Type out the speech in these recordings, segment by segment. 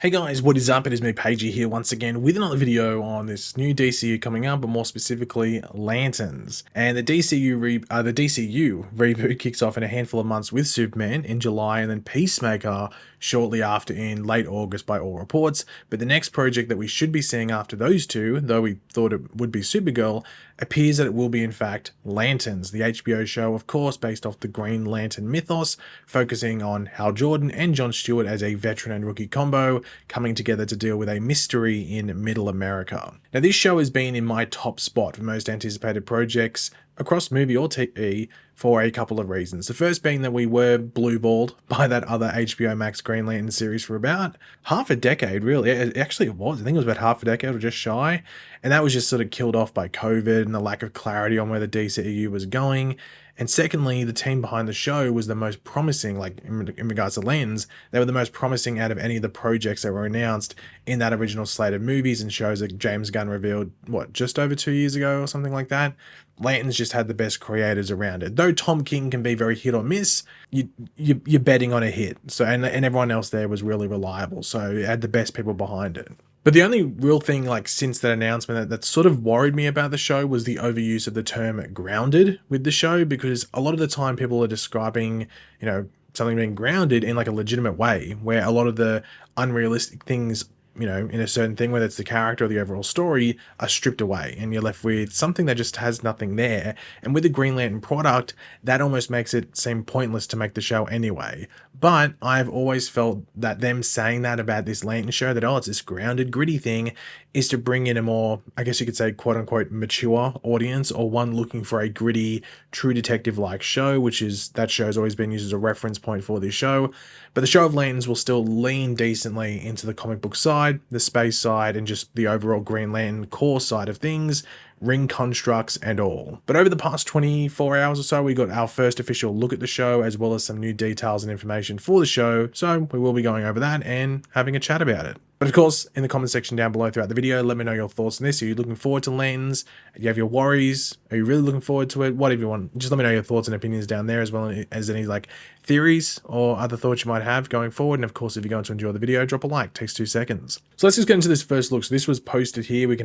Hey guys, what is up? It is me, Pagey, here once again with another video on this new DCU coming up, but more specifically, Lanterns. And the DCU reboot kicks off in a handful of months with Superman in July, and then Peacemaker shortly after in late August by all reports. But the next project that we should be seeing after those two, though we thought it would be Supergirl, appears that it will be in fact Lanterns, the HBO show, of course, based off the Green Lantern mythos, focusing on Hal Jordan and Jon Stewart as a veteran and rookie combo coming together to deal with a mystery in Middle America. Now, this show has been in my top spot for most anticipated projects across movie or TV for a couple of reasons. The first being that we were blue-balled by that other HBO Max Green Lantern series for about half a decade, really. Actually, it was. I think it was about half a decade or just shy. And that was just sort of killed off by COVID and the lack of clarity on where the DCEU was going. And secondly, the team behind the show was the most promising, like in regards to Lanterns, they were the most promising out of any of the projects that were announced in that original slate of movies and shows that James Gunn revealed, just over 2 years ago or something like that. Lanterns just had the best creators around it. Though Tom King can be very hit or miss, you're betting on a hit. So and everyone else there was really reliable. So it had the best people behind it. But the only real thing, like since that announcement, that sort of worried me about the show was the overuse of the term grounded with the show, because a lot of the time people are describing, something being grounded in like a legitimate way, where a lot of the unrealistic things, in a certain thing, whether it's the character or the overall story, are stripped away and you're left with something that just has nothing there. And with the Green Lantern product, that almost makes it seem pointless to make the show anyway. But I've always felt that them saying that about this Lantern show, that, it's this grounded, gritty thing, is to bring in a more, I guess you could say, quote unquote, mature audience, or one looking for a gritty, true detective like show, that show's always been used as a reference point for this show. But the show of Lanterns will still lean decently into the comic book side, the space side, and just the overall Green Lantern core side of things, ring constructs and all. But over the past 24 hours or so, we got our first official look at the show, as well as some new details and information for the show, so we will be going over that and having a chat about it. But of course, in the comment section down below throughout the video, let me know your thoughts on this. Are you looking forward to Lanterns? Do you have your worries? Are you really looking forward to it? Whatever you want. Just let me know your thoughts and opinions down there, as well as any theories or other thoughts you might have going forward. And of course, if you're going to enjoy the video, drop a like. It takes 2 seconds. So let's just get into this first look. So this was posted here. We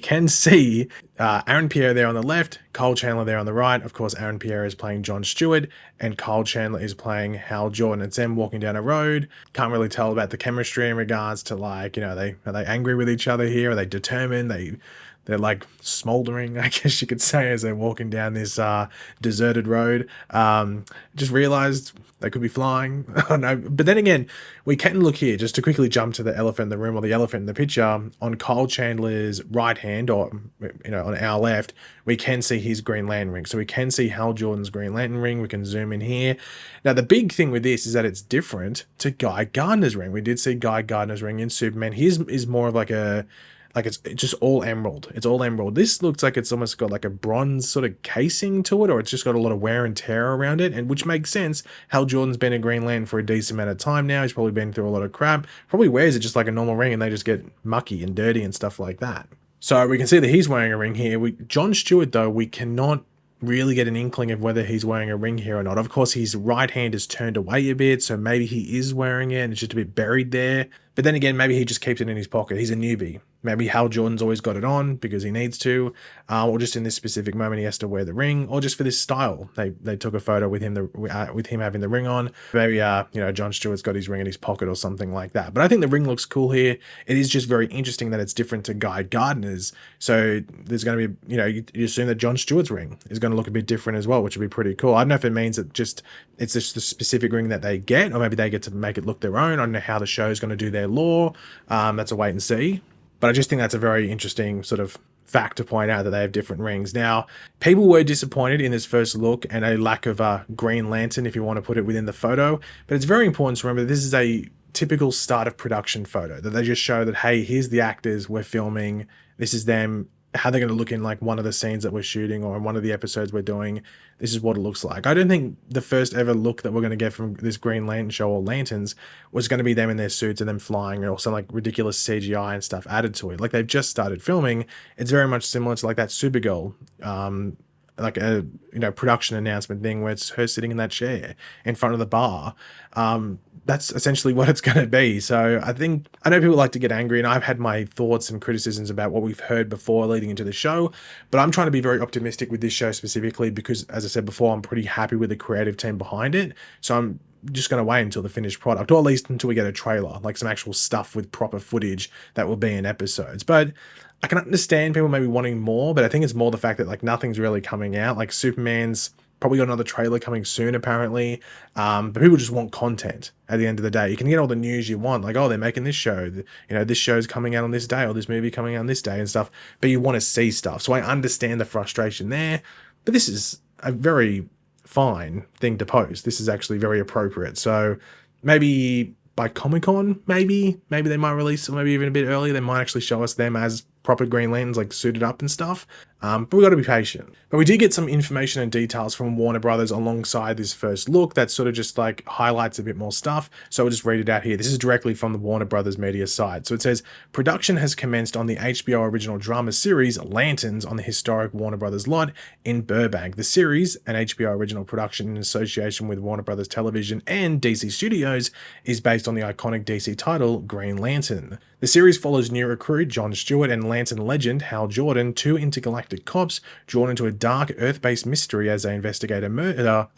can see Aaron Pierre there on the left, Kyle Chandler there on the right. Of course, Aaron Pierre is playing Jon Stewart and Kyle Chandler is playing Hal Jordan. It's them walking down a road. Can't really tell about the chemistry in regards to are they angry with each other here? Are they determined? They're like smoldering, I guess you could say, as they're walking down this deserted road. Just realized they could be flying. Oh no. But then again, we can look here, just to quickly jump to the elephant in the room, or the elephant in the picture. On Kyle Chandler's right hand, or on our left, we can see his Green Lantern ring. So we can see Hal Jordan's Green Lantern ring. We can zoom in here. Now, the big thing with this is that it's different to Guy Gardner's ring. We did see Guy Gardner's ring in Superman. His is more of it's just all emerald. It's all emerald. This looks like it's almost got like a bronze sort of casing to it, or it's just got a lot of wear and tear around it, and which makes sense. Hal Jordan's been a Green Lantern for a decent amount of time now. He's probably been through a lot of crap. Probably wears it just like a normal ring, and they just get mucky and dirty and stuff like that. So we can see that he's wearing a ring here. Jon Stewart, though, we cannot really get an inkling of whether he's wearing a ring here or not. Of course, his right hand is turned away a bit, so maybe he is wearing it and it's just a bit buried there. But then again, maybe he just keeps it in his pocket. He's a newbie. Maybe Hal Jordan's always got it on because he needs to, or just in this specific moment he has to wear the ring, or just for this style. They took a photo with him having the ring on. Maybe Jon Stewart's got his ring in his pocket or something like that. But I think the ring looks cool here. It is just very interesting that it's different to Guy Gardner's. So there's going to be, you assume that Jon Stewart's ring is going to look a bit different as well, which would be pretty cool. I don't know if it means that it's just the specific ring that they get, or maybe they get to make it look their own. I don't know how the show's going to do their lore. That's a wait and see. But I just think that's a very interesting sort of fact to point out, that they have different rings. Now, people were disappointed in this first look and a lack of a Green Lantern, if you want to put it within the photo. But it's very important to remember this is a typical start of production photo, that they just show that, hey, here's the actors we're filming. This is them, how they're going to look in like one of the scenes that we're shooting, or in one of the episodes we're doing. This is what it looks like. I don't think the first ever look that we're going to get from this Green Lantern show, or Lanterns, was going to be them in their suits and them flying, or some like ridiculous CGI and stuff added to it. Like, they've just started filming. It's very much similar to like that Supergirl like a production announcement thing where it's her sitting in that chair in front of the bar. That's essentially what it's going to be. So I know people like to get angry, and I've had my thoughts and criticisms about what we've heard before leading into the show, but I'm trying to be very optimistic with this show specifically because, as I said before, I'm pretty happy with the creative team behind it. So I'm just going to wait until the finished product, or at least until we get a trailer, like some actual stuff with proper footage that will be in episodes. But I can understand people maybe wanting more, but I think it's more the fact that like nothing's really coming out. Like Superman's probably got another trailer coming soon, apparently. But people just want content at the end of the day. You can get all the news you want, like, oh, they're making this show, this show's coming out on this day, or this movie coming out on this day and stuff, but you want to see stuff. So I understand the frustration there, but this is a very fine thing to post. This is actually very appropriate. So maybe by Comic-Con, maybe they might release, or maybe even a bit earlier, they might actually show us them as proper Green Lanterns, like suited up and stuff. But we got to be patient. But we did get some information and details from Warner Brothers alongside this first look that sort of just like highlights a bit more stuff. So I'll just read it out here. This is directly from the Warner Brothers media side. So it says, production has commenced on the HBO original drama series Lanterns on the historic Warner Brothers lot in Burbank. The series, an HBO original production in association with Warner Brothers Television and DC Studios, is based on the iconic DC title Green Lantern. The series follows new recruit John Stewart and Lantern legend Hal Jordan, two intergalactic cops drawn into a dark Earth-based mystery as they investigate a murder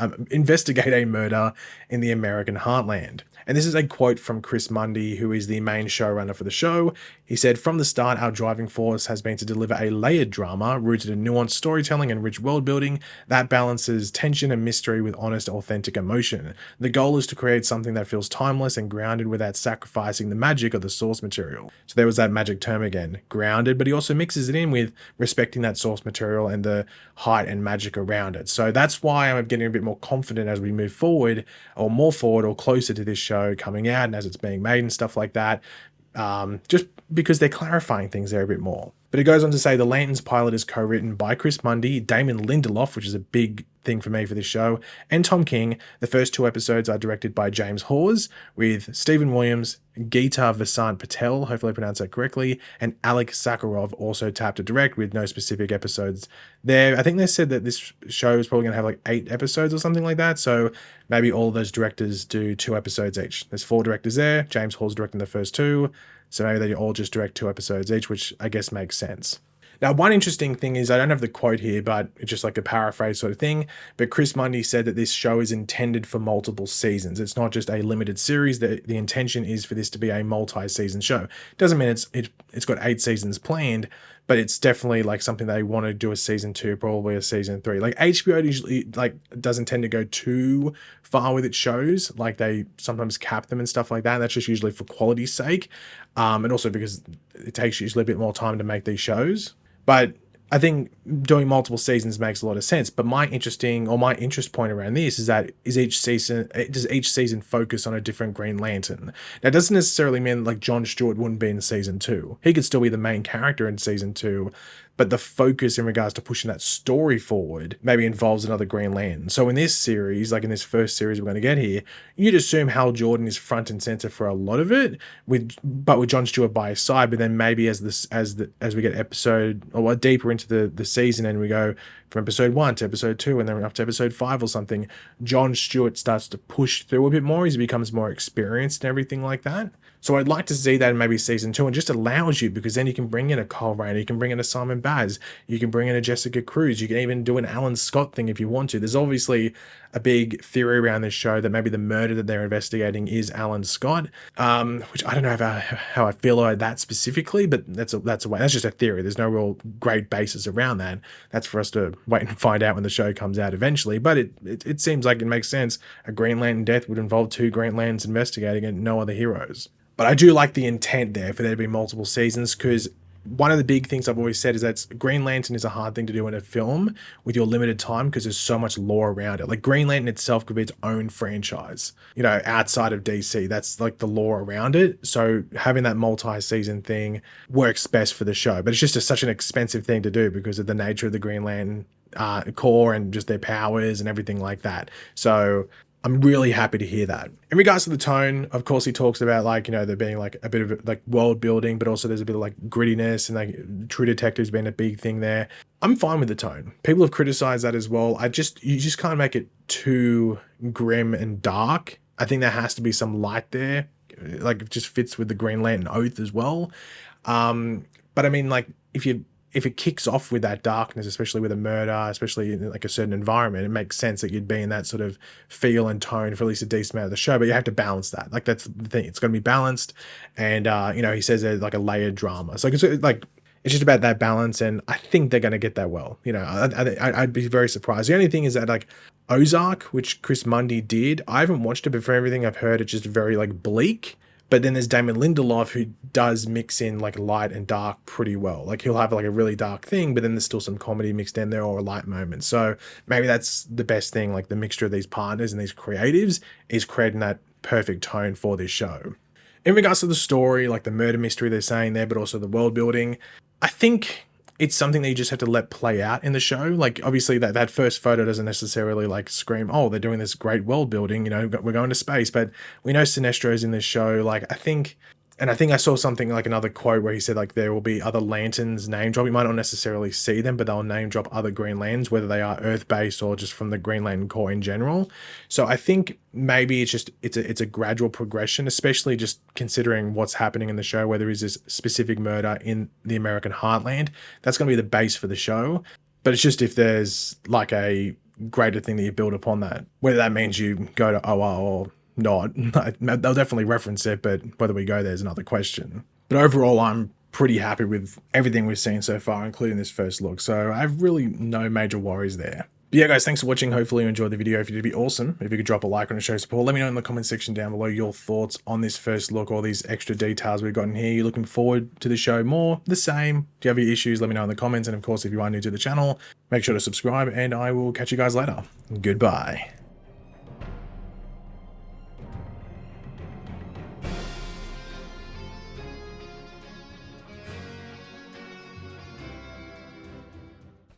in the American heartland. And this is a quote from Chris Mundy, who is the main showrunner for the show. He said, "From the start, our driving force has been to deliver a layered drama rooted in nuanced storytelling and rich world building that balances tension and mystery with honest, authentic emotion. The goal is to create something that feels timeless and grounded without sacrificing the magic of the source material." So there was that magic term again, grounded, but he also mixes it in with respecting that source material and the height and magic around it. So that's why I'm getting a bit more confident as we move forward, or more forward or closer to this show coming out and as it's being made and stuff like that, just because they're clarifying things there a bit more. But it goes on to say the Lanterns pilot is co-written by Chris Mundy, Damon Lindelof, which is a big thing for me for this show, and Tom King. The first two episodes are directed by James Hawes, with Stephen Williams, Geeta Vasant Patel, hopefully I pronounced that correctly, and Alec Sakharov also tapped to direct, with no specific episodes there. I think they said that this show is probably going to have like 8 episodes or something like that, so maybe all of those directors do 2 episodes each. There's 4 directors there, James Hawes directing the first 2, so maybe they all just direct 2 episodes each, which I guess makes sense. Now, one interesting thing is, I don't have the quote here, but it's just like a paraphrase sort of thing, but Chris Mundy said that this show is intended for multiple seasons. It's not just a limited series. The intention is for this to be a multi-season show. Doesn't mean it's got 8 seasons planned, but it's definitely like something they want to do a season 2, probably a season 3. Like HBO usually like doesn't tend to go too far with its shows. Like they sometimes cap them and stuff like that. That's just usually for quality's sake. And also because it takes usually a bit more time to make these shows. But I think doing multiple seasons makes a lot of sense. But my interest point around this is that does each season focus on a different Green Lantern? Now, it doesn't necessarily mean like John Stewart wouldn't be in season 2. He could still be the main character in season 2, but the focus in regards to pushing that story forward maybe involves another Green Lantern. So in this series, like in this first series we're going to get here, you'd assume Hal Jordan is front and center for a lot of it, but with John Stewart by his side. But then maybe as we get episode or deeper into the season and we go from episode 1 to episode 2 and then up to episode 5 or something, John Stewart starts to push through a bit more. He becomes more experienced and everything like that. So I'd like to see that in maybe season 2, and just allows you, because then you can bring in a Kyle Rayner, you can bring in a Simon Baz, you can bring in a Jessica Cruz, you can even do an Alan Scott thing if you want to. There's obviously a big theory around this show that maybe the murder that they're investigating is Alan Scott, which I don't know how I feel about that specifically, but that's just a theory. There's no real great basis around that. That's for us to wait and find out when the show comes out eventually. But it seems like it makes sense. A Green Lantern death would involve 2 Green Lanterns investigating and no other heroes. But I do like the intent there for there to be multiple seasons, because one of the big things I've always said is that Green Lantern is a hard thing to do in a film with your limited time, because there's so much lore around it. Like Green Lantern itself could be its own franchise, outside of DC. That's like the lore around it. So having that multi-season thing works best for the show. But it's just such an expensive thing to do because of the nature of the Green Lantern core and just their powers and everything like that. So I'm really happy to hear that. In regards to the tone, of course, he talks about like, you know, there being like a bit of like world building, but also there's a bit of like grittiness and like True Detective's been a big thing there. I'm fine with the tone. People have criticized that as well. You just can't make it too grim and dark. I think there has to be some light there. Like it just fits with the Green Lantern oath as well. But I mean, like if it kicks off with that darkness, especially with a murder, especially in like a certain environment, it makes sense that you'd be in that sort of feel and tone for at least a decent amount of the show. But you have to balance that. Like that's the thing; it's going to be balanced. And you know, he says there's like a layered drama. So it's just about that balance, and I think they're going to get that well. You know, I'd be very surprised. The only thing is that like Ozark, which Chris Mundy did, I haven't watched it, but for everything I've heard, it's just very like bleak. But then there's Damon Lindelof, who does mix in like light and dark pretty well. Like he'll have like a really dark thing, but then there's still some comedy mixed in there or a light moment. So maybe that's the best thing, like the mixture of these partners and these creatives is creating that perfect tone for this show. In regards to the story, like the murder mystery they're saying there, but also the world building, I think it's something that you just have to let play out in the show. Like obviously that first photo doesn't necessarily like scream, oh, they're doing this great world building, you know, we're going to space. But we know Sinestro's in this show. Like I think I saw something like another quote where he said like there will be other lanterns name drop. You might not necessarily see them, but they'll name drop other Green Lanterns, whether they are Earth based or just from the Green Lantern Corps in general. So I think maybe it's a gradual progression, especially just considering what's happening in the show, where there is this specific murder in the American heartland. That's going to be the base for the show. But it's just if there's like a greater thing that you build upon that, whether that means you go to OR or not. They'll definitely reference it, but whether we go there is another question. But overall, I'm pretty happy with everything we've seen so far, including this first look. So I have really no major worries there. But yeah, guys, thanks for watching. Hopefully you enjoyed the video. If you did, it'd be awesome if you could drop a like and show support. Let me know in the comment section down below your thoughts on this first look, all these extra details we've gotten here. You're looking forward to the show more, the same? Do you have any issues? Let me know in the comments. And of course, if you are new to the channel, make sure to subscribe and I will catch you guys later. Goodbye.